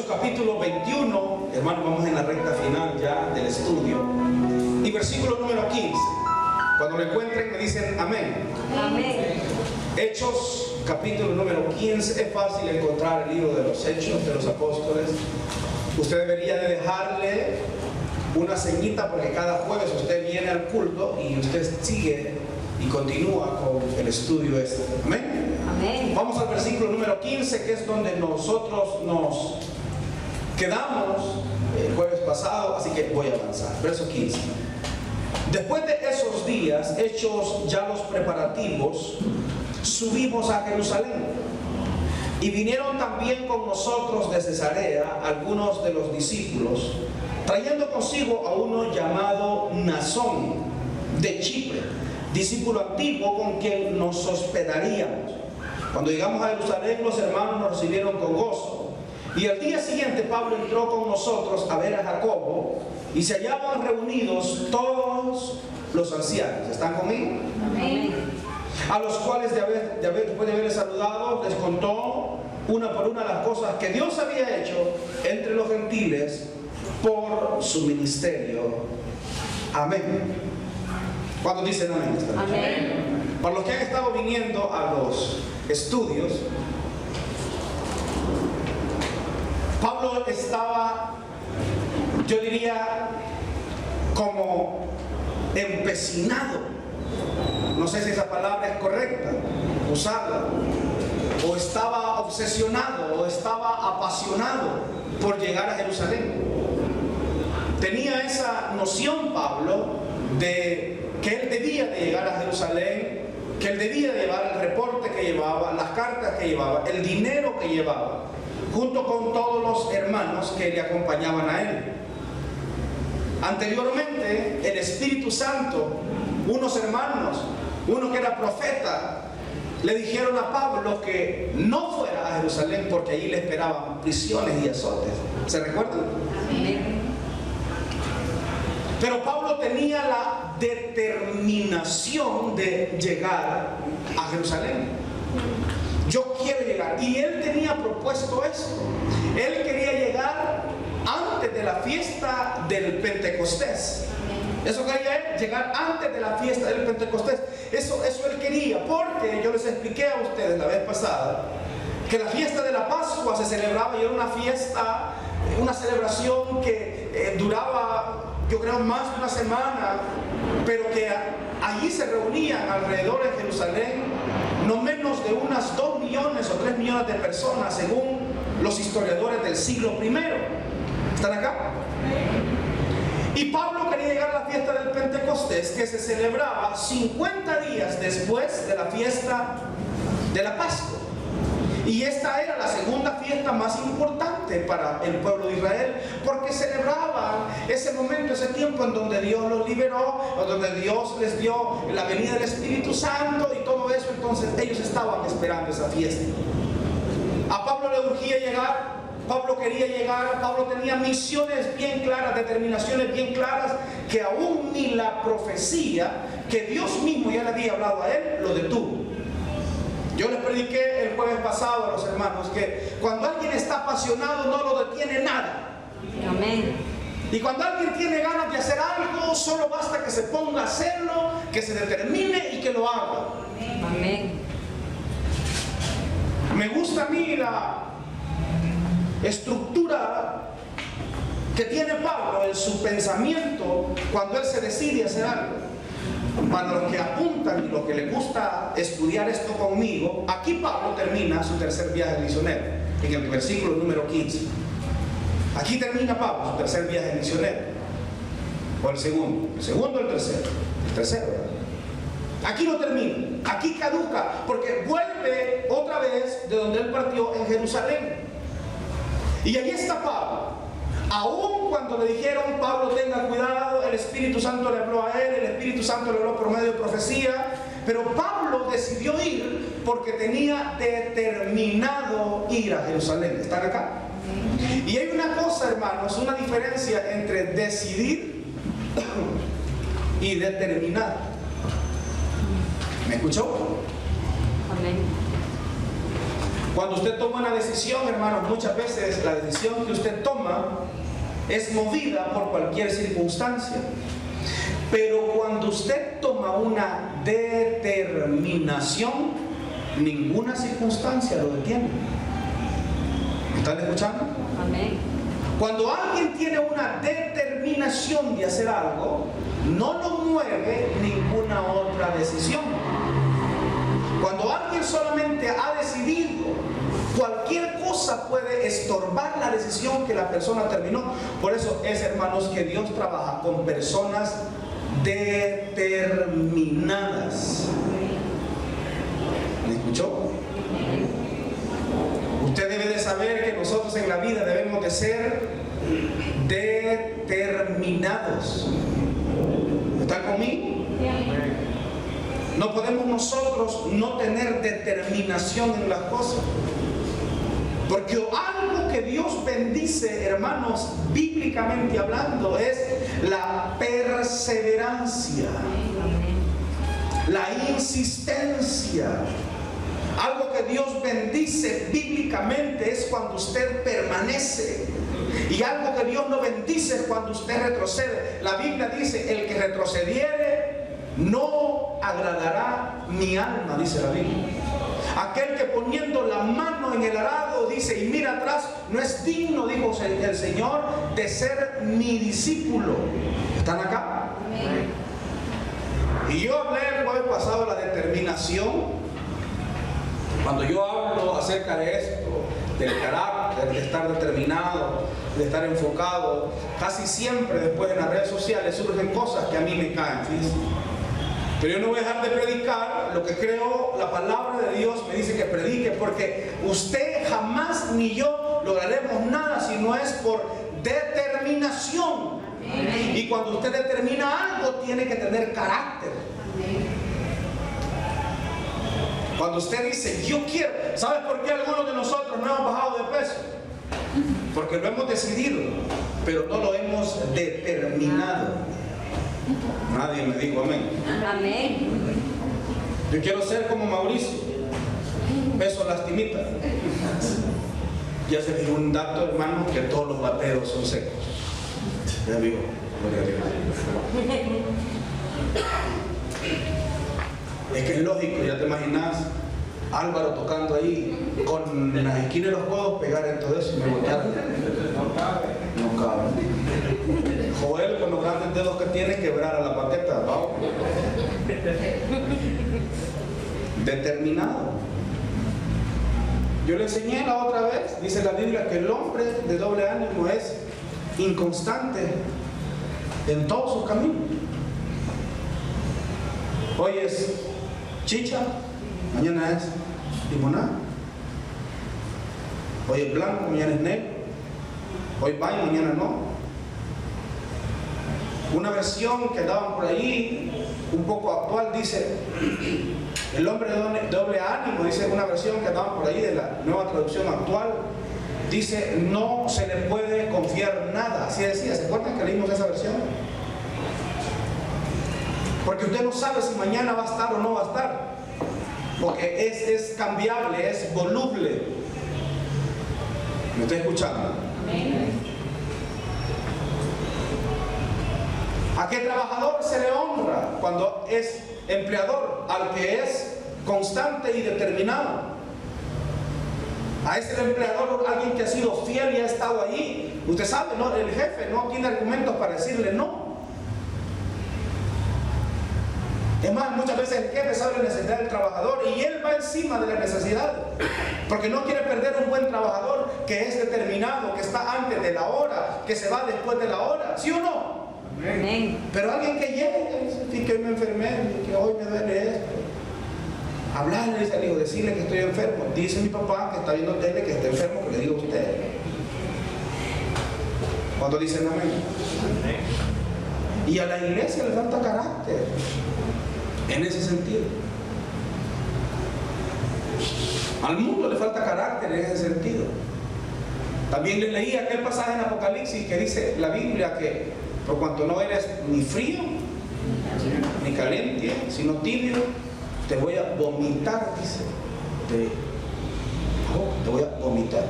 capítulo 21, hermanos, vamos en la recta final ya del estudio, y versículo número 15. Cuando lo encuentren me dicen amén. Amén. Hechos, capítulo número 15. Es fácil encontrar el libro de los Hechos de los Apóstoles. Usted debería de dejarle una ceñita porque cada jueves usted viene al culto y usted sigue y continúa con el estudio este. Amén. Amén. Vamos al versículo número 15, que es donde nosotros nos quedamos el jueves pasado, así que voy a avanzar. Verso 15. Después de esos días, hechos ya los preparativos, subimos a Jerusalén. Y vinieron también con nosotros de Cesarea algunos de los discípulos, trayendo consigo a uno llamado Mnasón de Chipre, discípulo antiguo con quien nos hospedaríamos. Cuando llegamos a Jerusalén, los hermanos nos recibieron con gozo. Y al día siguiente Pablo entró con nosotros a ver a Jacobo, y se hallaban reunidos todos los ancianos. ¿Están conmigo? Amén. A los cuales después de haberles saludado, les contó una por una las cosas que Dios había hecho entre los gentiles por su ministerio. Amén. ¿Cuántos dicen amén? Amén. Para los que han estado viniendo a los estudios, Pablo estaba, yo diría, como empecinado. No sé si esa palabra es correcta, usarla. O estaba obsesionado, o estaba apasionado por llegar a Jerusalén. Tenía esa noción Pablo de que él debía de llegar a Jerusalén, que él debía de llevar el reporte que llevaba, las cartas que llevaba, el dinero que llevaba, junto con todos los hermanos que le acompañaban a él. Anteriormente, el Espíritu Santo, unos hermanos, uno que era profeta, le dijeron a Pablo que no fuera a Jerusalén porque allí le esperaban prisiones y azotes. ¿Se recuerdan? Amén. Pero Pablo tenía la determinación de llegar a Jerusalén. Yo quiero llegar. Y él tenía propuesto esto. Él quería llegar antes de la fiesta del Pentecostés. Eso quería él, llegar antes de la fiesta del Pentecostés. Eso él quería, porque yo les expliqué a ustedes la vez pasada que la fiesta de la Pascua se celebraba y era una fiesta, una celebración que duraba, yo creo, más de una semana, pero que allí se reunían alrededor de Jerusalén no menos de unas 2 millones o 3 millones de personas, según los historiadores del siglo I. ¿Están acá? Y Pablo quería llegar a la fiesta del Pentecostés, que se celebraba 50 días después de la fiesta de la Pascua. Y esta era la segunda fiesta más importante para el pueblo de Israel, porque celebraban ese momento, ese tiempo en donde Dios los liberó, o donde Dios les dio la venida del Espíritu Santo y todo eso. Entonces ellos estaban esperando esa fiesta. A Pablo le urgía llegar. Pablo quería llegar, Pablo tenía misiones bien claras, determinaciones bien claras, que aún ni la profecía que Dios mismo ya le había hablado a él, lo detuvo. Yo les prediqué el jueves pasado a los hermanos que cuando alguien está apasionado no lo detiene nada. Amén. Y cuando alguien tiene ganas de hacer algo, solo basta que se ponga a hacerlo, que se determine y que lo haga. Amén. Me gusta a mí la estructura que tiene Pablo en su pensamiento cuando él se decide hacer algo. Para los que apuntan y los que les gusta estudiar esto conmigo, aquí Pablo termina su tercer viaje misionero, en el versículo número 15. Aquí termina Pablo su tercer viaje misionero. O el segundo o el tercero. El tercero, ¿verdad? Aquí no termina, aquí caduca, porque vuelve otra vez de donde él partió en Jerusalén. Y allí está Pablo. Aún cuando le dijeron, Pablo, tenga cuidado, el Espíritu Santo le habló a él, el Espíritu Santo le habló por medio de profecía, pero Pablo decidió ir porque tenía determinado ir a Jerusalén. ¿Están acá? Y hay una cosa, hermanos, una diferencia entre decidir y determinar. ¿Me escuchó? Amén. Cuando usted toma una decisión, hermanos, muchas veces la decisión que usted toma es movida por cualquier circunstancia. Pero cuando usted toma una determinación, ninguna circunstancia lo detiene. ¿Me están escuchando? Amén. Cuando alguien tiene una determinación de hacer algo, no lo mueve ninguna otra decisión. Cuando alguien solamente ha decidido, cualquier cosa puede estorbar la decisión que la persona terminó. Por eso es, hermanos, que Dios trabaja con personas determinadas. ¿Me escuchó? Usted debe de saber que nosotros en la vida debemos de ser determinados. ¿Están conmigo? No podemos nosotros no tener determinación en las cosas. Porque algo que Dios bendice, hermanos, bíblicamente hablando, es la perseverancia, la insistencia. Algo que Dios bendice bíblicamente es cuando usted permanece. Y algo que Dios no bendice es cuando usted retrocede. La Biblia dice, el que retrocediere no agradará mi alma, dice la Biblia. Aquel que poniendo la mano en el arado dice y mira atrás, no es digno, dijo el Señor, de ser mi discípulo. ¿Están acá? Amén. Y yo hablé el jueves pasado de la determinación. Cuando yo hablo acerca de esto, del carácter, de estar determinado, de estar enfocado, casi siempre después en las redes sociales surgen cosas que a mí me caen, fíjense. Pero yo no voy a dejar de predicar lo que creo la palabra de Dios me dice que predique, porque usted jamás ni yo lograremos nada si no es por determinación. Amén. Y cuando usted determina algo, tiene que tener carácter. Amén. Cuando usted dice, yo quiero, ¿sabe por qué algunos de nosotros no hemos bajado de peso? Porque lo hemos decidido, pero no lo hemos determinado. Nadie me dijo amén. Amén. Yo quiero ser como Mauricio, peso lastimita. Ya se dijo un dato, hermano, que todos los bateros son secos. Ya digo, gloria a Dios. Es que es lógico, ya te imaginas Álvaro tocando ahí con las esquinas de los codos, pegar en todo eso y me botaron. No cabe. Joel con los grandes dedos que tiene, quebrar a la paqueta. ¿No? Determinado. Yo le enseñé la otra vez, dice la Biblia, que el hombre de doble ánimo es inconstante en todos sus caminos. Hoy es chicha, mañana es limonada. Hoy es blanco, mañana es negro. Hoy baño, mañana no. Una versión que daban por ahí, un poco actual, dice el hombre de doble ánimo, dice una versión que daban por ahí de la nueva traducción actual, dice no se le puede confiar nada. Así decía, ¿se acuerdan que leímos esa versión? Porque usted no sabe si mañana va a estar o no va a estar, porque es cambiable, es voluble. ¿Me está escuchando? Amén. ¿A qué trabajador se le honra cuando es empleador? Al que es constante y determinado. A ese empleador, alguien que ha sido fiel y ha estado allí. Usted sabe, ¿no? El jefe no tiene argumentos para decirle no. Es más, muchas veces el jefe sabe la necesidad del trabajador y él va encima de la necesidad, porque no quiere perder un buen trabajador que es determinado, que está antes de la hora, que se va después de la hora, ¿sí o no? Amén. Pero alguien que llegue y dice que hoy me enfermé, que hoy me duele esto, hablarle al hijo, decirle que estoy enfermo. Dice mi papá que está viendo tele que está enfermo, que le digo a usted. ¿Cuándo dicen amén? Y a la iglesia le falta carácter en ese sentido. Al mundo le falta carácter en ese sentido. También le leí aquel pasaje en Apocalipsis que dice la Biblia que por cuanto no eres ni frío ni caliente, sino tibio, te voy a vomitar, dice. te voy a vomitar.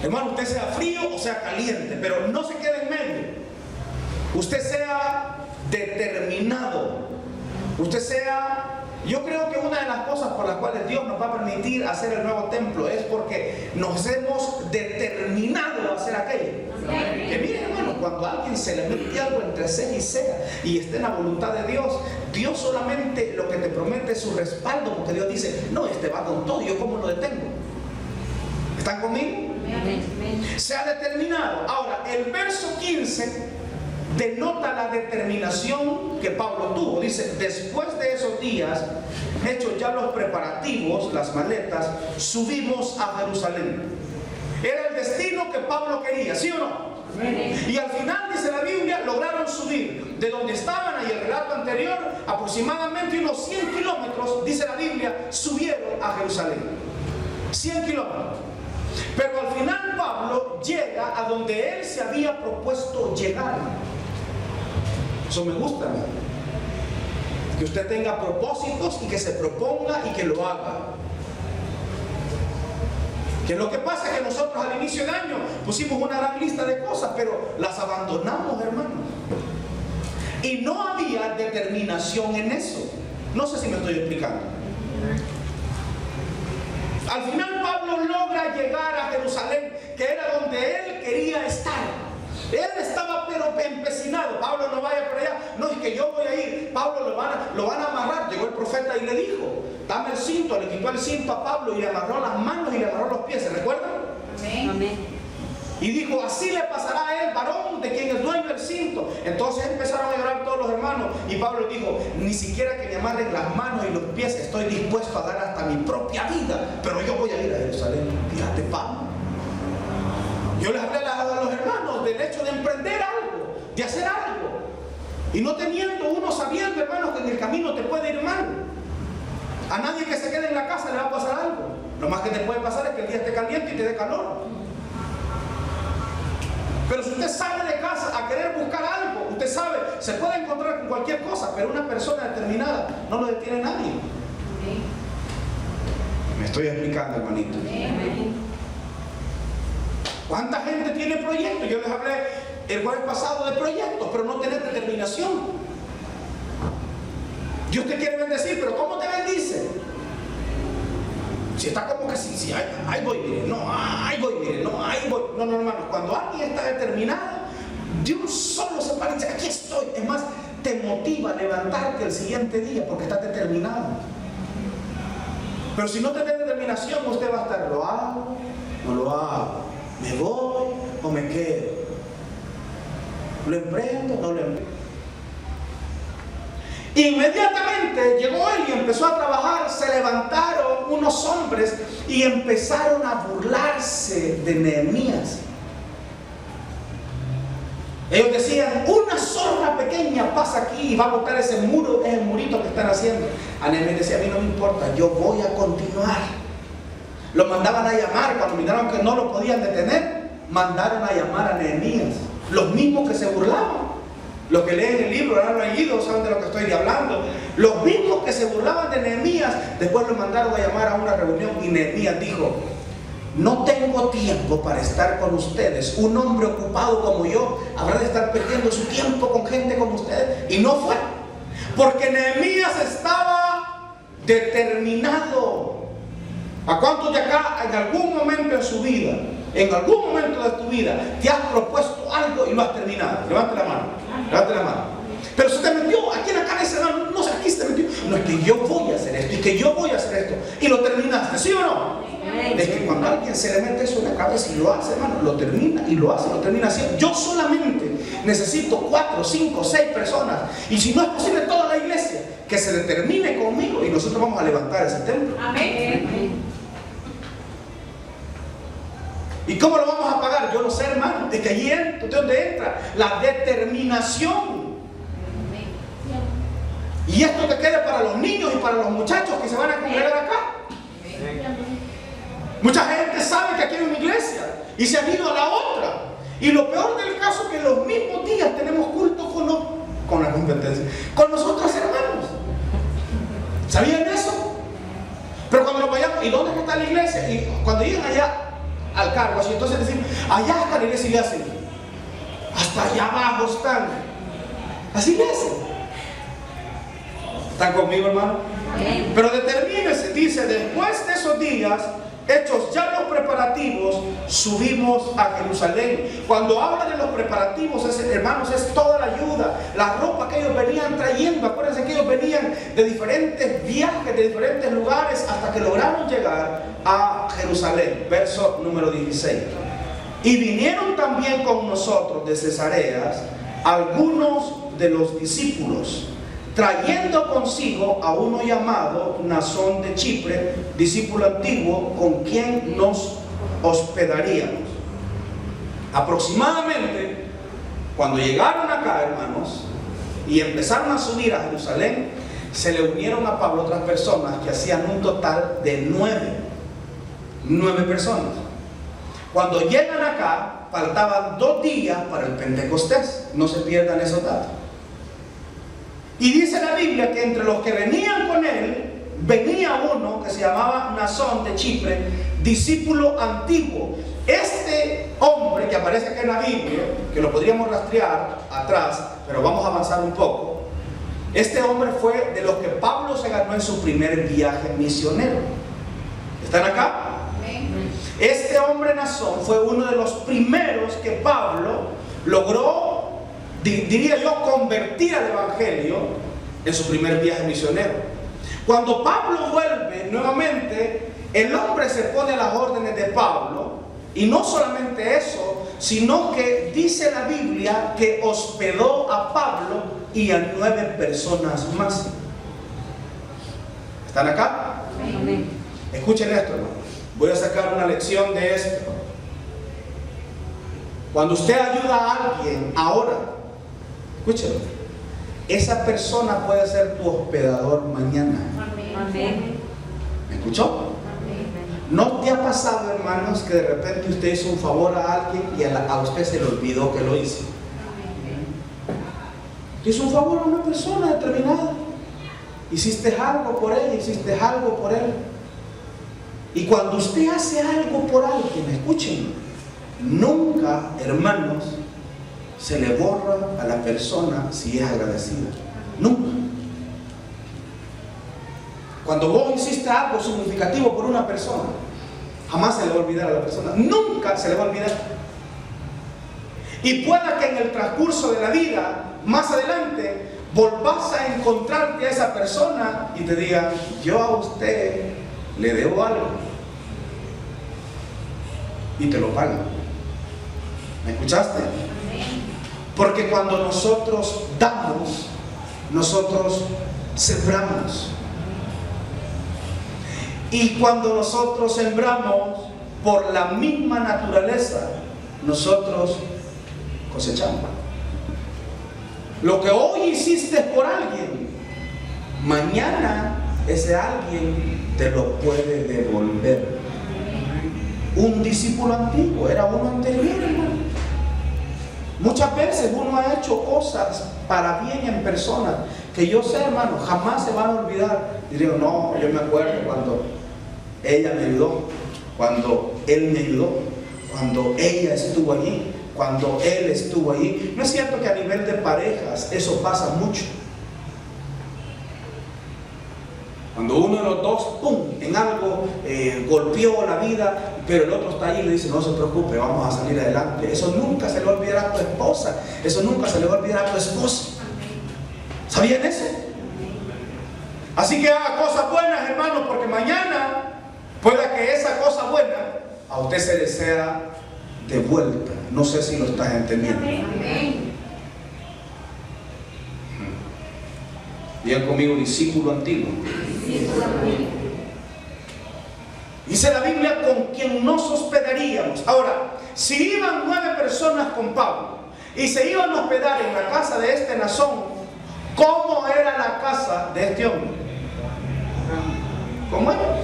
Hermano, usted sea frío o sea caliente, pero no se quede en medio. Usted sea determinado. Usted sea... Yo creo que una de las cosas por las cuales Dios nos va a permitir hacer el nuevo templo es porque nos hemos determinado a hacer aquello. Que miren, hermano, cuando a alguien se le mete algo entre ceja y ceja y está en la voluntad de Dios, Dios solamente lo que te promete es su respaldo, porque Dios dice, no, este va con todo, ¿yo cómo lo detengo? ¿Están conmigo? Se ha determinado. Ahora, el verso 15 denota la determinación que Pablo tuvo. Dice, después de esos días, hechos ya los preparativos, las maletas, subimos a Jerusalén. Era el destino que Pablo quería, ¿sí o no? Y al final, dice la Biblia, lograron subir de donde estaban, ahí el relato anterior, aproximadamente unos 100 kilómetros, dice la Biblia, subieron a Jerusalén. 100 kilómetros. Pero al final Pablo llega a donde él se había propuesto llegar. Eso me gusta, ¿no? Que usted tenga propósitos y que se proponga y que lo haga. Que lo que pasa es que nosotros al inicio del año pusimos una gran lista de cosas, pero las abandonamos, hermanos. Y no había determinación en eso. No sé si me estoy explicando. Al final Pablo logra llegar a Jerusalén, que era donde él quería estar. Él estaba pero empecinado. Pablo, no vaya para allá. No, es que yo voy a ir. Pablo lo van a amarrar. Llegó el profeta y le dijo, dame el cinto. Le quitó el cinto a Pablo y le amarró las manos y le amarró los pies. ¿Se recuerdan? Amén. Y dijo, así le pasará a él, varón de quien es dueño del cinto. Entonces empezaron a llorar todos los hermanos. Y Pablo dijo, ni siquiera que me amarren las manos y los pies, estoy dispuesto a dar hasta mi propia vida, pero yo voy a ir a Jerusalén. Fíjate, Pablo. Yo les hablé a los hermanos del hecho de emprender algo, de hacer algo. Y no teniendo uno sabiendo, hermanos, que en el camino te puede ir mal. A nadie que se quede en la casa le va a pasar algo. Lo más que te puede pasar es que el día esté caliente y te dé calor. Pero si usted sale de casa a querer buscar algo, usted sabe, se puede encontrar con cualquier cosa, pero una persona determinada no lo detiene nadie. Me estoy explicando, hermanito. ¿Cuánta gente tiene proyectos? Yo les hablé el jueves pasado de proyectos, pero no tener determinación. Dios te quiere bendecir, pero ¿cómo te bendice? Si está como que sí, ahí voy, mire, no, ahí voy, mire, no, ahí voy. No, hermano, cuando alguien está determinado, Dios solo se para y dice, aquí estoy. Es más, te motiva a levantarte el siguiente día porque estás determinado. Pero si no tenés determinación, usted va a estar, ¿lo hago? No lo hago. ¿Me voy o me quedo? ¿Lo emprendo o no lo emprendo? Inmediatamente llegó él y empezó a trabajar. Se levantaron unos hombres y empezaron a burlarse de Nehemías. Ellos decían, una zorra pequeña pasa aquí y va a botar ese muro, ese murito que están haciendo. A Nehemías decía, a mí no me importa, yo voy a continuar. Lo mandaban a llamar, cuando miraron que no lo podían detener, mandaron a llamar a Nehemías. Los mismos que se burlaban. Los que leen el libro, han leído, saben de lo que estoy hablando. Los mismos que se burlaban de Nehemías, después lo mandaron a llamar a una reunión y Nehemías dijo, no tengo tiempo para estar con ustedes. Un hombre ocupado como yo habrá de estar perdiendo su tiempo con gente como ustedes. Y no fue, porque Nehemías estaba determinado. ¿A cuántos de acá en algún momento en su vida, en algún momento de tu vida, te has propuesto algo y lo has terminado? Levante la mano, levante la mano. Pero se te metió aquí en la cabeza, no sé, aquí se te metió. No, es que yo voy a hacer esto, y que yo voy a hacer esto. Y lo terminaste, ¿sí o no? Es que cuando a alguien se le mete eso en la cabeza y lo hace, hermano, lo termina y lo hace, lo termina haciendo. Yo solamente necesito 4, 5, 6 personas. Y si no es posible, toda la iglesia que se determine conmigo y nosotros vamos a levantar ese templo. Amén. ¿Y cómo lo vamos a pagar? Yo no sé, hermano. Es que allí es donde entra la determinación. Y esto te queda para los niños y para los muchachos que se van a congregar acá. Mucha gente sabe que aquí hay una iglesia y se han ido a la otra. Y lo peor del caso es que los mismos días tenemos culto con la competencia, con nosotros hermanos. ¿Sabían eso? Pero cuando nos vayamos, ¿y dónde está la iglesia? y cuando llegan allá al cargo, así, entonces decimos, allá está la iglesia y le hacen, hasta allá abajo están. Así le hacen. ¿Están conmigo, hermano? Amén. Pero determínese, dice, después de esos días, hechos ya los preparativos, subimos a Jerusalén. Cuando habla de los preparativos, hermanos, es toda la ayuda, la ropa que ellos venían trayendo. Acuérdense que ellos venían de diferentes viajes, de diferentes lugares, hasta que lograron llegar a Jerusalén. Verso número 16. Y vinieron también con nosotros de Cesareas algunos de los discípulos, trayendo consigo a uno llamado Mnasón de Chipre, discípulo antiguo, con quien nos hospedaríamos. Aproximadamente, cuando llegaron acá, hermanos, y empezaron a subir a Jerusalén, se le unieron a Pablo otras personas que hacían un total de 9 personas. Cuando llegan acá, faltaban 2 días para el Pentecostés. No se pierdan esos datos. Y dice la Biblia que entre los que venían con él, venía uno que se llamaba Mnasón de Chipre, discípulo antiguo. Este hombre que aparece acá en la Biblia, que lo podríamos rastrear atrás, pero vamos a avanzar un poco. Este hombre fue de los que Pablo se ganó en su primer viaje misionero. ¿Están acá? Este hombre Mnasón fue uno de los primeros que Pablo logró, diría yo, convertir al evangelio en su primer viaje misionero. Cuando Pablo vuelve nuevamente, el hombre se pone a las órdenes de Pablo, y no solamente eso, sino que dice la Biblia que hospedó a Pablo y a 9 personas más. ¿Están acá? Amén. Escuchen esto, hermano. Voy a sacar una lección de esto. Cuando usted ayuda a alguien ahora, escúchelo, esa persona puede ser tu hospedador mañana. Amén. ¿Me escuchó? ¿No te ha pasado, hermanos, que de repente usted hizo un favor a alguien y a usted se le olvidó que lo hizo? Hizo un favor a una persona determinada. Hiciste algo por ella, hiciste algo por él. Y cuando usted hace algo por alguien, escuchen, nunca, hermanos, se le borra a la persona si es agradecida. Nunca. Cuando vos hiciste algo significativo por una persona, jamás se le va a olvidar a la persona. Nunca se le va a olvidar. Y pueda que en el transcurso de la vida, más adelante, volvás a encontrarte a esa persona y te diga, yo a usted le debo algo. Y te lo pagan. ¿Me escuchaste? Porque cuando nosotros damos, nosotros sembramos. Y cuando nosotros sembramos, por la misma naturaleza, nosotros cosechamos. Lo que hoy hiciste por alguien, mañana ese alguien te lo puede devolver. Un discípulo antiguo, era uno anterior, hermano. Muchas veces uno ha hecho cosas para bien en personas que yo sé, hermano, jamás se van a olvidar. Y digo, no, yo me acuerdo cuando ella me ayudó, cuando él me ayudó, cuando ella estuvo allí, cuando él estuvo allí. No es cierto que a nivel de parejas eso pasa mucho. Cuando uno de los dos, ¡pum!, en algo golpeó la vida, pero el otro está ahí y le dice, no se preocupe, vamos a salir adelante. Eso nunca se le va a olvidar a tu esposa, eso nunca se le va a olvidar a tu esposo. ¿Sabían eso? Así que haga cosas buenas, hermanos, porque mañana pueda que esa cosa buena a usted se le sea devuelta. No sé si lo estás entendiendo. Digan conmigo, discípulo antiguo. Dice la Biblia, con quien nos hospedaríamos. Ahora, si iban 9 personas con Pablo y se iban a hospedar en la casa de este Mnasón, ¿cómo era la casa de este hombre? ¿Cómo era?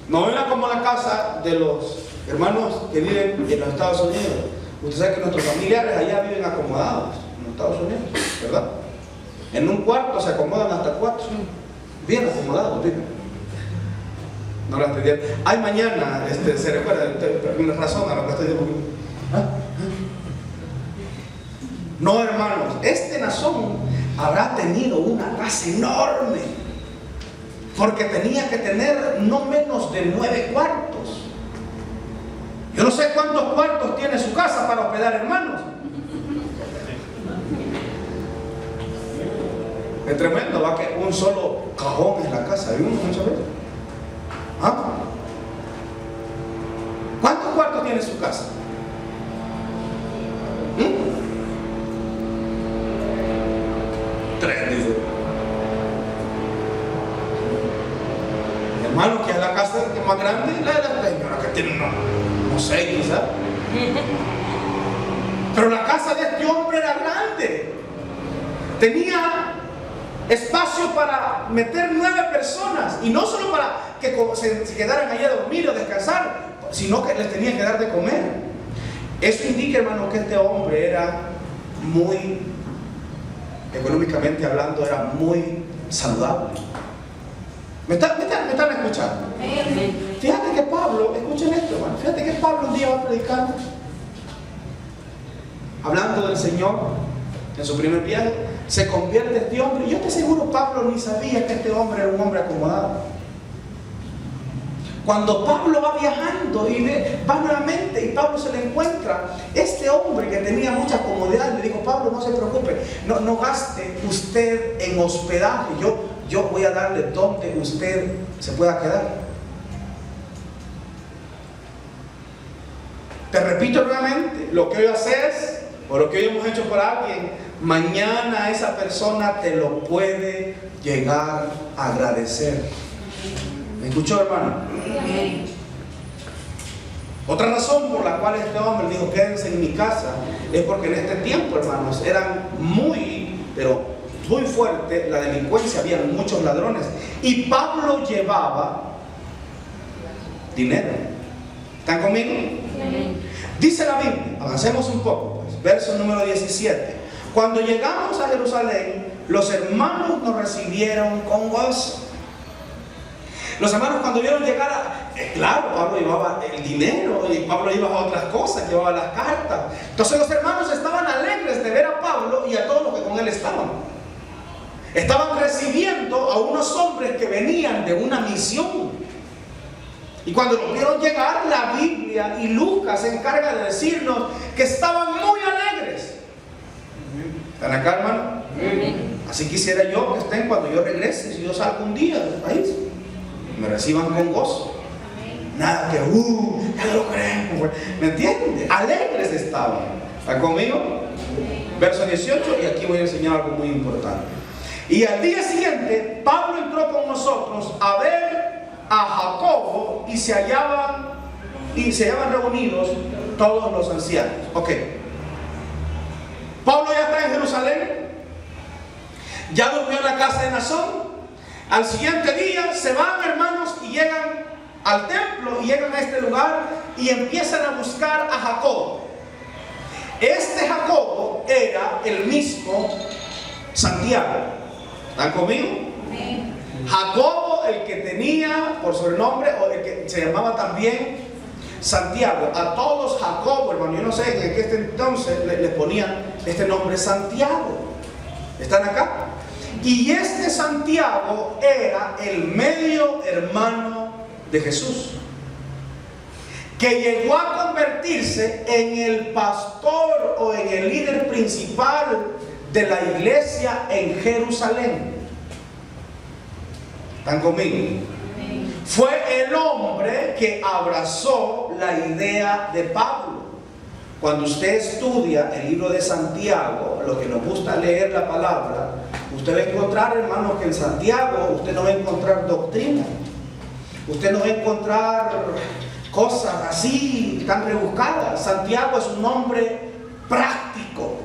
No era como la casa de los hermanos que viven en los Estados Unidos. Usted sabe que nuestros familiares allá viven acomodados en los Estados Unidos, ¿verdad? En un cuarto se acomodan hasta 4. bien acomodados, bien. No la entendieron. Ay, mañana, se recuerda, una razón a lo que estoy diciendo. No, hermanos, Naasón habrá tenido una casa enorme, porque tenía que tener no menos de 9 cuartos. Yo no sé cuántos cuartos tiene su casa para hospedar hermanos. Es tremendo, va que un solo cajón en la casa de uno muchas veces. ¿Ah? ¿Cuántos cuartos tiene su casa? 3, dice. Hermano, que es la casa que es más grande, la de la señora que tiene no sé, quizás. Pero la casa de este hombre era grande. Tenía espacio para meter 9 personas, y no solo para que se quedaran allí a dormir o descansar, sino que les tenía que dar de comer. Eso indica, hermano, que este hombre era muy, económicamente hablando, era muy saludable. ¿Me están escuchando? Fíjate que Pablo, escuchen esto, hermano, fíjate que Pablo un día va predicando, hablando del Señor en su primer viaje. Se convierte este hombre, y yo te aseguro, Pablo ni sabía que este hombre era un hombre acomodado. Cuando Pablo va viajando y va nuevamente, y Pablo se le encuentra, este hombre que tenía mucha comodidad, le dijo: Pablo, no se preocupe, no gaste usted en hospedaje, yo voy a darle donde usted se pueda quedar. Te repito nuevamente, lo que hoy haces, o lo que hoy hemos hecho por alguien, mañana esa persona te lo puede llegar a agradecer. ¿Me escuchó, hermano? Otra razón por la cual este hombre dijo: quédense en mi casa, es porque en este tiempo, hermanos, eran pero muy fuerte la delincuencia, había muchos ladrones, y Pablo llevaba dinero. ¿Están conmigo? Dice la Biblia, avancemos un poco, pues, verso número 17. Cuando llegamos a Jerusalén, los hermanos nos recibieron con gozo. Los hermanos, cuando vieron llegar claro, Pablo llevaba el dinero, y Pablo llevaba otras cosas, llevaba las cartas. Entonces los hermanos estaban alegres de ver a Pablo y a todos los que con él estaban. Estaban recibiendo a unos hombres que venían de una misión. Y cuando los vieron llegar, la Biblia y Lucas se encarga de decirnos que estaban muy alegres. ¿Están acá, hermano? Así quisiera yo que estén cuando yo regrese, si yo salgo un día del país, me reciban con gozo. Nada que, ya lo queremos. ¿Me entienden? Alegres estaban. ¿Están conmigo? Verso 18, y aquí voy a enseñar algo muy importante. Y al día siguiente, Pablo entró con nosotros a ver a Jacobo, y se hallaban reunidos todos los ancianos. Ok. Pablo ya está en Jerusalén, ya durmió en la casa de Naasón. Al siguiente día se van, hermanos, y llegan al templo, y llegan a este lugar y empiezan a buscar a Jacobo. Este Jacobo era el mismo Santiago. ¿Están conmigo? Jacobo, el que tenía por sobrenombre, o el que se llamaba también Santiago. A todos Jacobo, hermano, yo no sé, en que entonces le ponían este nombre Santiago. ¿Están acá? Y este Santiago era el medio hermano de Jesús, que llegó a convertirse en el pastor o en el líder principal de la iglesia en Jerusalén. ¿Están conmigo? Fue el hombre que abrazó la idea de Pablo. Cuando usted estudia el libro de Santiago, lo que nos gusta leer la palabra, usted va a encontrar, hermanos, que en Santiago usted no va a encontrar doctrina. Usted no va a encontrar cosas así tan rebuscadas. Santiago es un hombre práctico.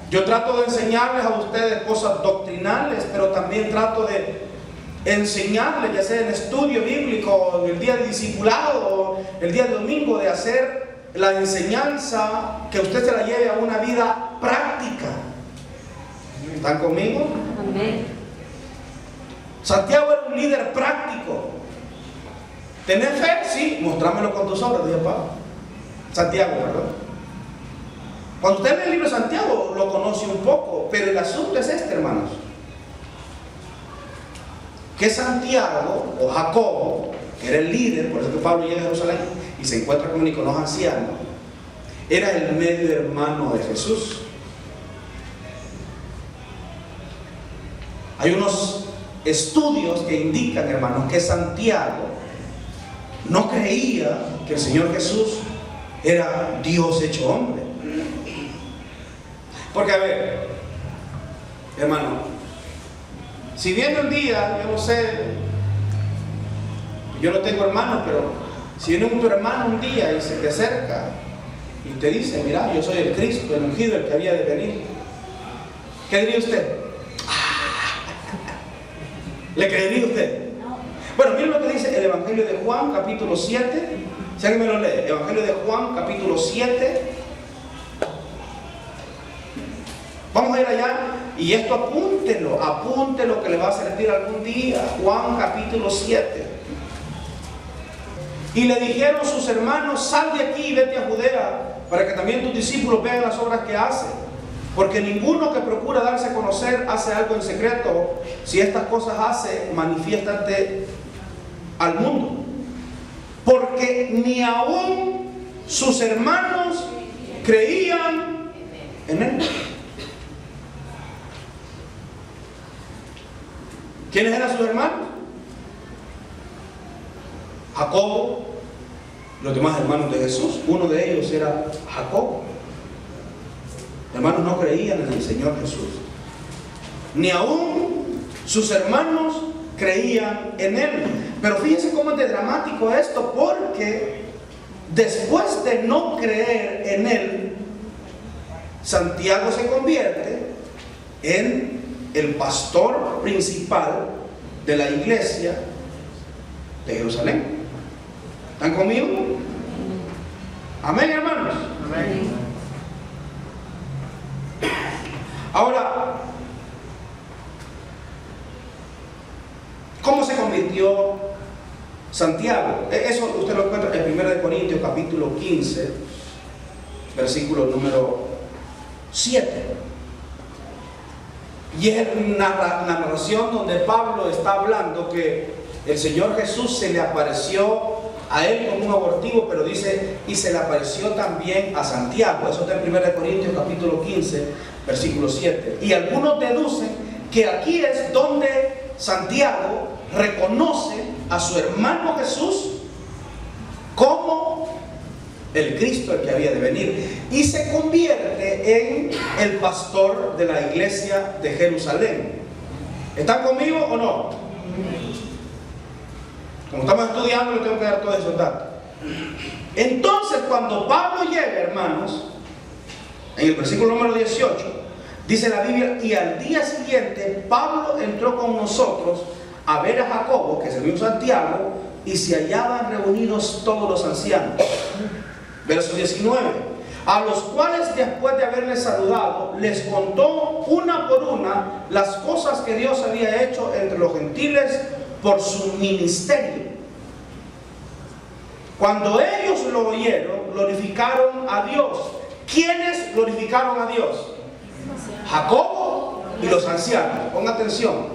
Yo trato de enseñarles a ustedes cosas doctrinales, pero también trato de enseñarles, ya sea en estudio bíblico, en el día del discipulado, o el día del domingo, de hacer la enseñanza que usted se la lleve a una vida práctica. ¿Están conmigo? Amén. Santiago era un líder práctico. ¿Tenés fe? Sí, mostrámelo con tus obras, dice Pablo. Santiago, ¿verdad? Cuando usted lee el libro de Santiago, lo conoce un poco, pero el asunto es este, hermanos. Que Santiago, o Jacobo, que era el líder, por eso que Pablo llega a Jerusalén y se encuentra con los ancianos, era el medio hermano de Jesús. Hay unos estudios que indican, hermanos, que Santiago no creía que el Señor Jesús era Dios hecho hombre. Porque, a ver, hermano, si viene un día, yo no sé, yo no tengo hermanos, pero si viene tu hermano un día y se te acerca y te dice, mira, yo soy el Cristo, el ungido, el que había de venir, ¿qué diría usted? ¿Le creería usted? Bueno, miren lo que dice el Evangelio de Juan, capítulo 7. Si alguien me lo lee, Evangelio de Juan, capítulo 7. Vamos a ir allá y esto apúntelo que le va a servir algún día. Juan, capítulo 7. Y le dijeron sus hermanos, sal de aquí y vete a Judea, para que también tus discípulos vean las obras que hace. Porque ninguno que procura darse a conocer hace algo en secreto. Si estas cosas hace, manifiéstate al mundo. Porque ni aún sus hermanos creían en él. ¿Quiénes eran sus hermanos? Jacobo, los demás hermanos de Jesús. Uno de ellos era Jacobo. Hermanos, no creían en el Señor Jesús. Ni aún sus hermanos creían en Él. Pero fíjense cómo es de dramático esto, porque después de no creer en Él, Santiago se convierte en el pastor principal de la iglesia de Jerusalén. ¿Están conmigo? Amén, hermanos. Amén. Ahora, ¿cómo se convirtió Santiago? Eso usted lo encuentra en 1 Corintios capítulo 15, versículo número 7. Y es una narración donde Pablo está hablando que el Señor Jesús se le apareció a él como un abortivo, pero dice, y se le apareció también a Santiago. Eso está en 1 Corintios capítulo 15, versículo 7. Y algunos deducen que aquí es donde Santiago reconoce a su hermano Jesús como el Cristo, el que había de venir, y se convierte en el pastor de la iglesia de Jerusalén. ¿Están conmigo o no? Como estamos estudiando, le tengo que dar todos esos datos. Entonces, cuando Pablo llega, hermanos, en el versículo número 18, dice la Biblia, y al día siguiente Pablo entró con nosotros a ver a Jacobo, que se vio Santiago, y se hallaban reunidos todos los ancianos. Verso 19, a los cuales después de haberles saludado, les contó una por una las cosas que Dios había hecho entre los gentiles por su ministerio. Cuando ellos lo oyeron, glorificaron a Dios. ¿Quiénes glorificaron a Dios? Jacobo y los ancianos. Ponga atención.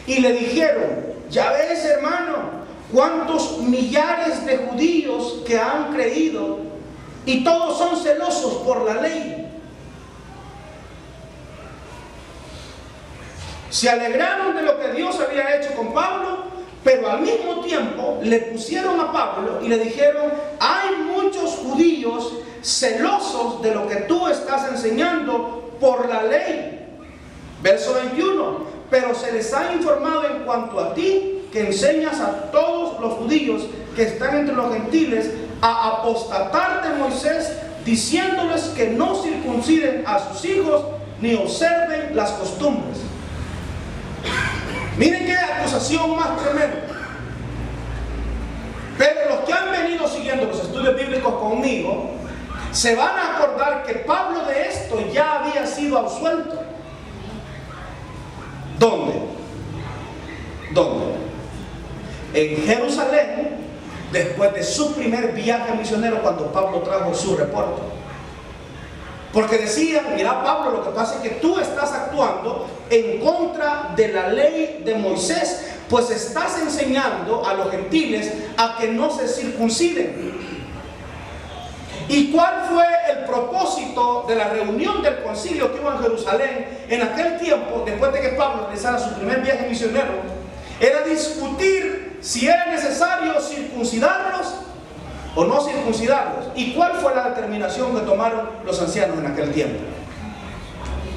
Y le dijeron, ya ves, hermano, cuántos millares de judíos que han creído, y todos son celosos por la ley. Se alegraron de lo que Dios había hecho con Pablo, pero al mismo tiempo le pusieron a Pablo y le dijeron, hay muchos judíos celosos de lo que tú estás enseñando por la ley. Verso 21, pero se les ha informado en cuanto a ti, que enseñas a todos los judíos que están entre los gentiles a apostatar de Moisés, diciéndoles que no circunciden a sus hijos ni observen las costumbres. Miren qué acusación más tremenda. Pero los que han venido siguiendo los estudios bíblicos conmigo se van a acordar que Pablo de esto ya había sido absuelto. ¿Dónde? ¿Dónde? En Jerusalén, después de su primer viaje misionero, cuando Pablo trajo su reporte. Porque decían, mira Pablo, lo que pasa es que tú estás actuando en contra de la ley de Moisés, pues estás enseñando a los gentiles a que no se circunciden. ¿Y cuál fue el propósito de la reunión del concilio que hubo en Jerusalén en aquel tiempo, después de que Pablo realizara su primer viaje misionero? Era discutir si era necesario circuncidarlos o no circuncidarlos. ¿Y cuál fue la determinación que tomaron los ancianos en aquel tiempo?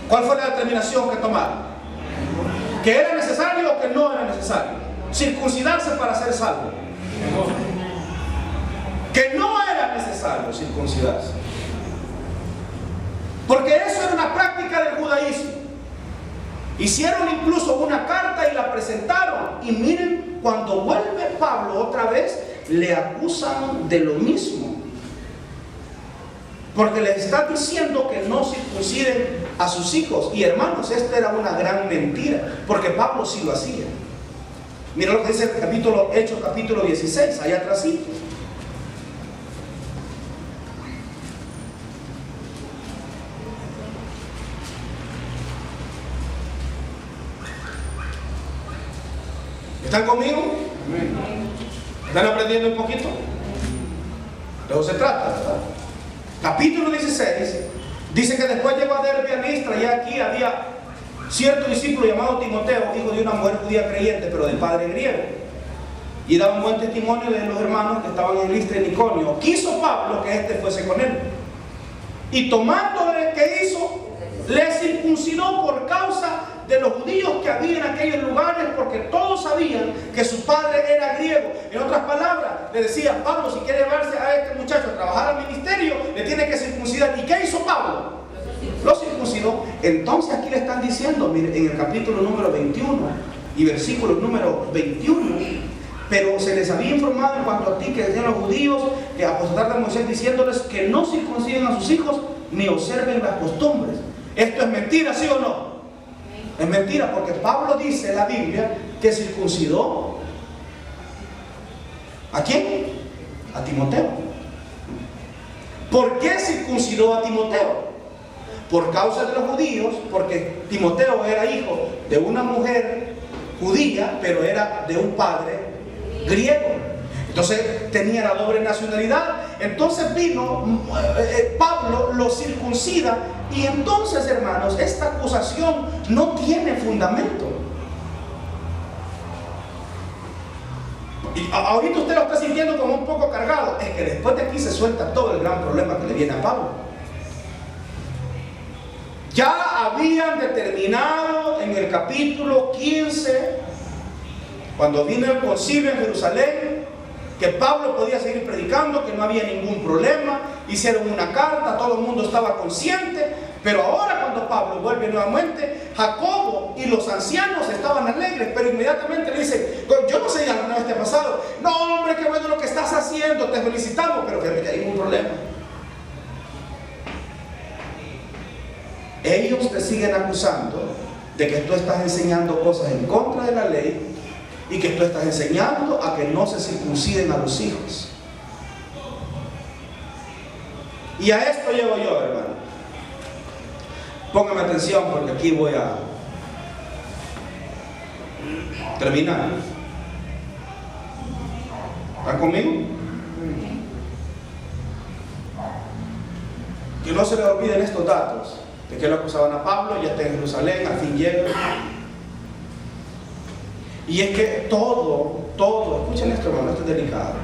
¿Cuál fue la determinación que tomaron? ¿Que era necesario o que no era necesario circuncidarse para ser salvo? Que no era necesario circuncidarse, porque eso era una práctica del judaísmo. Hicieron incluso una carta y la presentaron, y miren, cuando vuelve Pablo otra vez, le acusan de lo mismo, porque les está diciendo que no circunciden a sus hijos. Y hermanos, esta era una gran mentira, porque Pablo sí lo hacía. Mira lo que dice el capítulo Hechos, capítulo 16, allá atrás. ¿Están conmigo? ¿Están aprendiendo un poquito? De eso se trata, ¿verdad? Capítulo 16 dice que después llegó a Derbe, a Listra, y aquí había cierto discípulo llamado Timoteo, hijo de una mujer judía creyente, pero de padre griego, y daba un buen testimonio de los hermanos que estaban en Listra y Iconio. Quiso Pablo que éste fuese con él, y tomándole, ¿qué hizo? Le circuncidó por causa de los judíos que había en aquellos lugares, porque todos sabían que su padre era griego. En otras palabras, le decía, Pablo, si quiere llevarse a este muchacho a trabajar al ministerio, le tiene que circuncidar. ¿Y qué hizo Pablo? Lo circuncidó. Entonces aquí le están diciendo, mire, en el capítulo número 21 y versículo número 21, pero se les había informado en cuanto a ti, que decían los judíos, que apostatar de Moisés, diciéndoles que no circunciden a sus hijos ni observen las costumbres. ¿Esto es mentira, sí o no? Es mentira, porque Pablo dice en la Biblia que circuncidó ¿a quién? A Timoteo. ¿Por qué circuncidó a Timoteo? Por causa de los judíos, porque Timoteo era hijo de una mujer judía, pero era de un padre griego. Entonces tenía la doble nacionalidad. Entonces vino Pablo, lo circuncida, y entonces, hermanos, esta acusación no tiene fundamento. Y ahorita usted lo está sintiendo como un poco cargado. Es que después de aquí se suelta todo el gran problema que le viene a Pablo. Ya habían determinado en el capítulo 15, cuando vino el concilio en Jerusalén, que Pablo podía seguir predicando, que no había ningún problema. Hicieron una carta, todo el mundo estaba consciente. Pero ahora, cuando Pablo vuelve nuevamente, Jacobo y los ancianos estaban alegres, pero inmediatamente le dicen, yo no sé si alguna vez te ha pasado, no hombre, qué bueno lo que estás haciendo, te felicitamos, pero fíjate que hay un problema. Ellos te siguen acusando de que tú estás enseñando cosas en contra de la ley, y que tú estás enseñando a que no se circunciden a los hijos. Y a esto llego yo, hermano. Póngame atención, porque aquí voy a terminar. ¿Están conmigo? Que no se les olviden estos datos, de que lo acusaban a Pablo, ya está en Jerusalén, al fin llega. Y es que todo, escuchen esto, hermano, esto es delicado.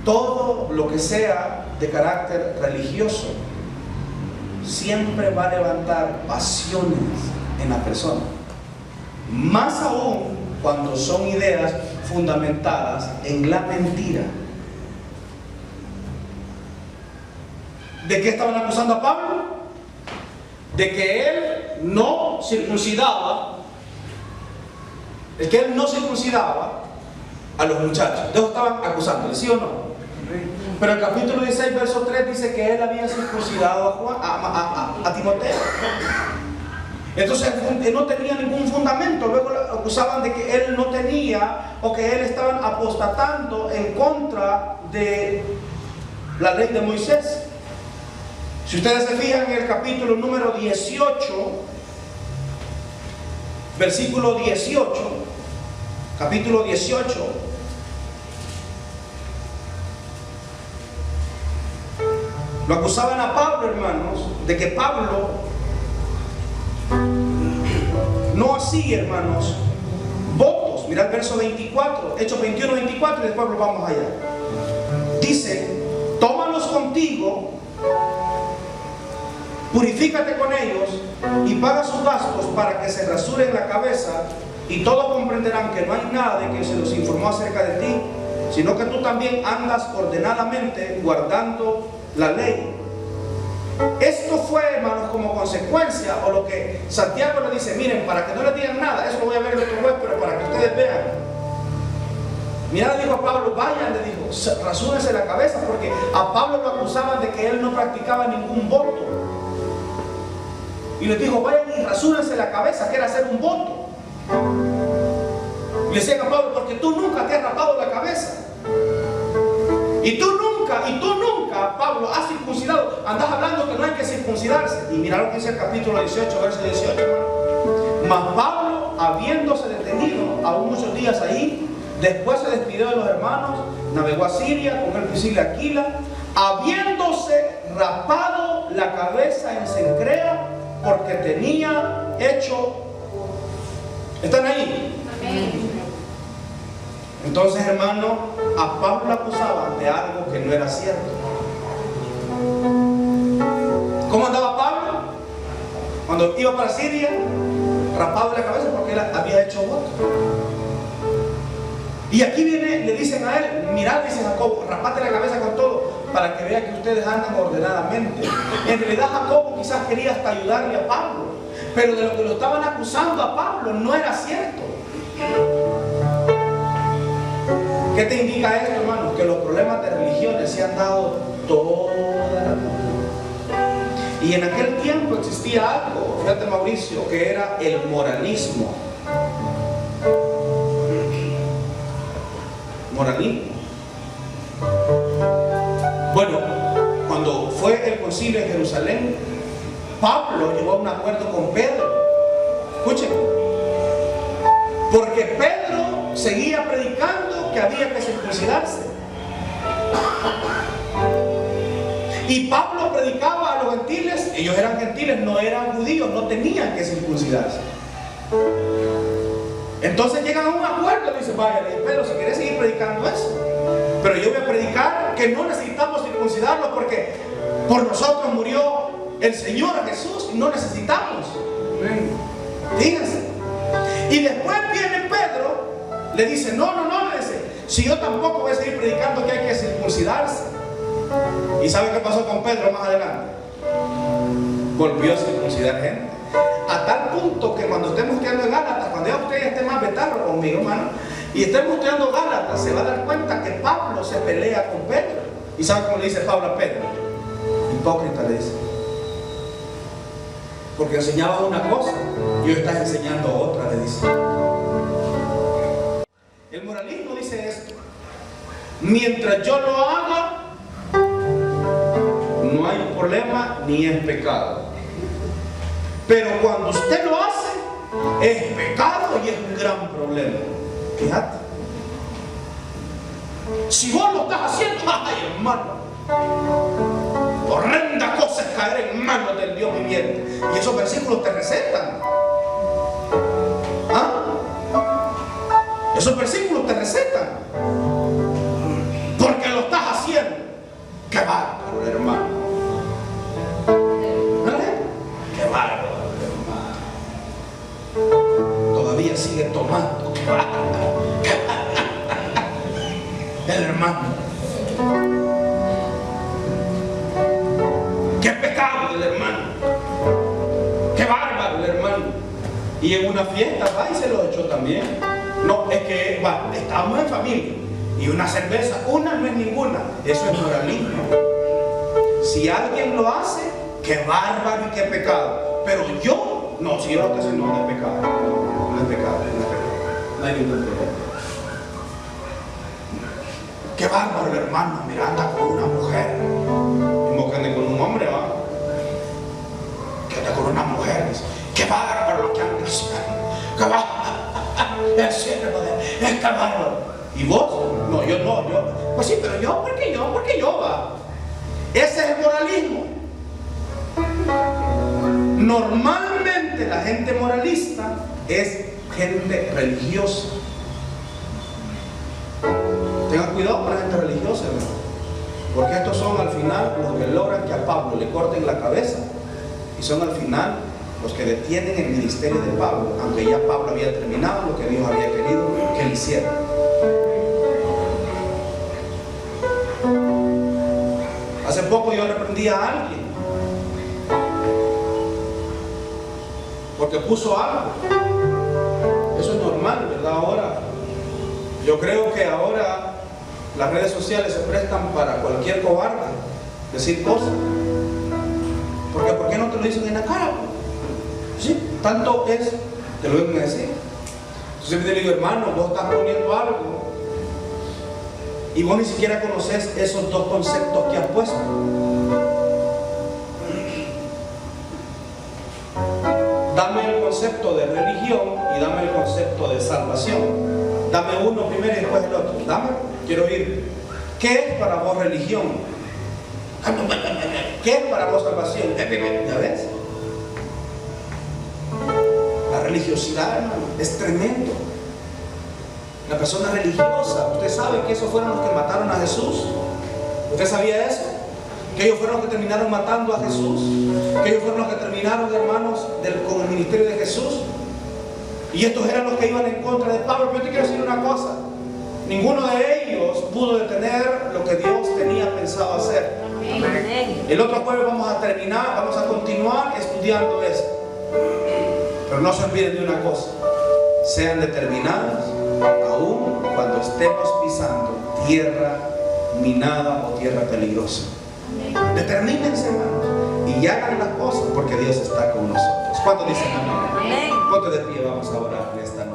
Todo lo que sea de carácter religioso siempre va a levantar pasiones en la persona. Más aún cuando son ideas fundamentadas en la mentira. ¿De qué estaban acusando a Pablo? De que él no circuncidaba. Es que él no circuncidaba a los muchachos. De eso estaban acusándole, ¿sí o no? Pero el capítulo 16, verso 3 dice que él había circuncidado a Timoteo. Entonces él no tenía ningún fundamento. Luego lo acusaban de que él no tenía, o que él estaba apostatando en contra de la ley de Moisés. Si ustedes se fijan en el capítulo número 18, versículo 18, capítulo 18, lo acusaban a Pablo, hermanos, de que Pablo no hacía, hermanos, votos. Mira el verso 24, Hechos 21, 24, y después vamos allá. Dice: tómalos contigo, purifícate con ellos y paga sus gastos para que se rasuren la cabeza, y todos comprenderán que no hay nada de que se los informó acerca de ti, sino que tú también andas ordenadamente guardando la ley. Esto fue, hermanos, como consecuencia, o lo que Santiago le dice: miren, para que no les digan nada, eso lo voy a ver el otro jueves, pero para que ustedes vean. Mira, le dijo a Pablo: vayan, le dijo, rasúrense la cabeza, porque a Pablo lo acusaban de que él no practicaba ningún voto. Y les dijo: vayan y rasúrense la cabeza, que era hacer un voto. Y le decían a Pablo: porque tú nunca te has rapado la cabeza. Y tú nunca, Pablo, has circuncidado. Andas hablando que no hay que circuncidarse. Y mira lo que dice el capítulo 18, verso 18, hermano. Mas Pablo, habiéndose detenido aún muchos días ahí, después se despidió de los hermanos, navegó a Siria con el príncipe Aquila, habiéndose rapado la cabeza en Cencrea, porque tenía hecho. ¿Están ahí? Amén. Entonces, hermano, a Pablo lo acusaban de algo que no era cierto. ¿Cómo andaba Pablo? Cuando iba para Siria, rapado de la cabeza porque él había hecho voto. Y aquí le dicen a él: mirad, dice Jacobo, rapate la cabeza con todo, para que vea que ustedes andan ordenadamente. En realidad Jacobo quizás quería hasta ayudarle a Pablo, pero de lo que lo estaban acusando a Pablo no era cierto. ¿Qué te indica esto, hermano? Que los problemas de religiones se han dado toda la vida. Y en aquel tiempo existía algo, fíjate, Mauricio, que era el moralismo. Moralismo. Bueno, cuando fue el concilio en Jerusalén, Pablo llegó a un acuerdo con Pedro. Escuchen, porque Pedro seguía predicando que había que circuncidarse. Y Pablo predicaba a los gentiles. Ellos eran gentiles, no eran judíos, no tenían que circuncidarse. Entonces llegan a un acuerdo y dicen: vaya, Pedro, si quieres seguir predicando eso, pero yo voy a predicar que no necesitamos circuncidarlos, porque por nosotros murió el Señor Jesús y no necesitamos. Fíjense. Y después viene Pedro, le dice: no, le dice: si yo tampoco voy a seguir predicando que hay que circuncidarse. ¿Y sabe qué pasó con Pedro más adelante? Volvió a circuncidar gente. A tal punto que cuando estemos estudiando en Gálatas, cuando ya usted esté más vetado conmigo, hermano, y estemos estudiando Gálatas, se va a dar cuenta que Pablo se pelea con Pedro. ¿Y sabe cómo le dice Pablo a Pedro? Hipócrita, le dice. Porque enseñaba una cosa y hoy estás enseñando otra, le dice. El moralismo dice esto: mientras yo lo haga, no hay problema ni es pecado. Pero cuando usted lo hace, es pecado y es un gran problema. Fíjate. Si vos lo estás haciendo, ay, hermano, horrenda cosa es caer en manos del Dios viviente. Y esos versículos te recetan. ¿Ah? Esos versículos te recetan. Porque lo estás haciendo. ¡Qué bárbaro, hermano! ¡Qué bárbaro, hermano! Todavía sigue tomando. ¡Qué bárbaro! ¡Qué bárbaro! El hermano. ¡Qué pecado el hermano! ¡Qué bárbaro el hermano! Y en una fiesta va y se lo echó también. No, es que estábamos en familia. y una cerveza, una no es ninguna. Eso es moralismo. Si alguien lo hace, qué bárbaro y qué pecado. Pero yo, no, si yo lo estoy haciendo, no es pecado. No es pecado, no es pecado. No hay ningún problema. Qué bárbaro, hermano, mira, anda con una mujer. Como que ande con un hombre, va. Que anda con una mujer. Qué bárbaro lo que anda haciendo. Qué bárbaro. Es que bárbaro. ¿Y vos? No, yo no, yo. Pues sí, pero yo, porque yo va. Ese es el moralismo. Normalmente la gente moralista es gente religiosa. Tengan cuidado con la gente religiosa, hermano, porque estos son al final los que logran que a Pablo le corten la cabeza, y son al final los que detienen el ministerio de Pablo, aunque ya Pablo había terminado lo que Dios había querido que él hiciera. Hace poco yo reprendí a alguien porque puso algo. Eso es normal, ¿verdad? Ahora, yo creo que ahora las redes sociales se prestan para cualquier cobarde decir cosas. Porque ¿por qué no te lo dicen en la cara? Sí, tanto es que lo vengan a decir. Entonces yo le digo, hermano, vos estás poniendo algo y vos ni siquiera conoces esos dos conceptos que has puesto. Dame el concepto de religión y dame el concepto de salvación. Dame uno primero y después el otro. Dame, quiero oír. ¿Qué es para vos religión? ¿Qué es para vos salvación? ¿Ya ves? La religiosidad, hermano, es tremendo. La persona religiosa, usted sabe que esos fueron los que mataron a Jesús. ¿Usted sabía eso? Que ellos fueron los que terminaron matando a Jesús. Que ellos fueron los que terminaron, hermanos, con el ministerio de Jesús. Y estos eran los que iban en contra de Pablo. Pero yo te quiero decir una cosa: ninguno de ellos pudo detener lo que Dios tenía pensado hacer. El otro jueves vamos a continuar estudiando esto. Pero no se olviden de una cosa: sean determinados aún cuando estemos pisando tierra minada o tierra peligrosa. Determínense, hermanos, y hagan las cosas porque Dios está con nosotros. ¿Cuántos dicen amén? Ponte de pie, vamos a orar en esta